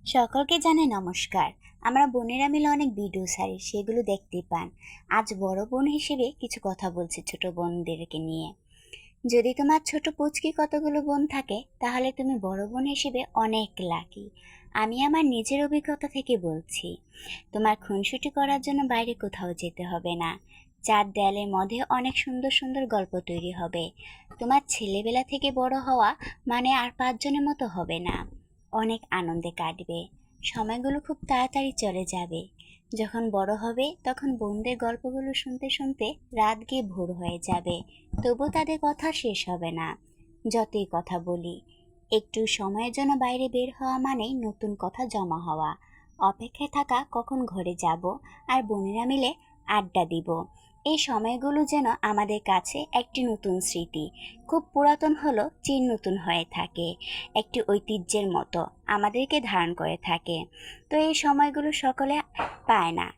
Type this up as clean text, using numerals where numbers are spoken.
সকলকে জানাই নমস্কার। আমরা বোনেরা মিলে অনেক ভিডিও ছাড়ি, সেগুলো দেখতে পান। আজ বড় বোন হিসেবে কিছু কথা বলছি ছোট বোনদেরকে নিয়ে। যদি তোমার ছোট পুচকি কতগুলো বোন থাকে, তাহলে তুমি বড় বোন হিসেবে অনেক লাকি। আমি আমার নিজের অভিজ্ঞতা থেকে বলছি, তোমার খুনসুটি করার জন্য বাইরে কোথাও যেতে হবে না। চার দেয়ালের মধ্যে অনেক সুন্দর সুন্দর গল্প তৈরি হবে। তোমার ছেলেবেলা থেকে বড় হওয়া মানে আর পাঁচজনের মতো হবে না। অনেক আনন্দে কাটবে। সময়গুলো খুব তাড়াতাড়ি চলে যাবে। যখন বড় হবে তখন বোনদের গল্পগুলো শুনতে শুনতে রাত গিয়ে ভোর হয়ে যাবে, তবু তাদের কথা শেষ হবে না। যতই কথা বলি, একটু সময়ের জন্য বাইরে বের হওয়া মানেই নতুন কথা জমা হওয়া। অপেক্ষায় থাকা কখন ঘরে যাব আর বোনেরা মিলে আড্ডা দিব। এই সময়গুলো যেন আমাদের কাছে একটি নতুন স্মৃতি। খুব পুরাতন হলো চির নতুন হয়ে থাকে, একটি ঐতিহ্যের মতো আমাদেরকে ধারণ করে থাকে। তো এই সময়গুলো সকলে পায় না।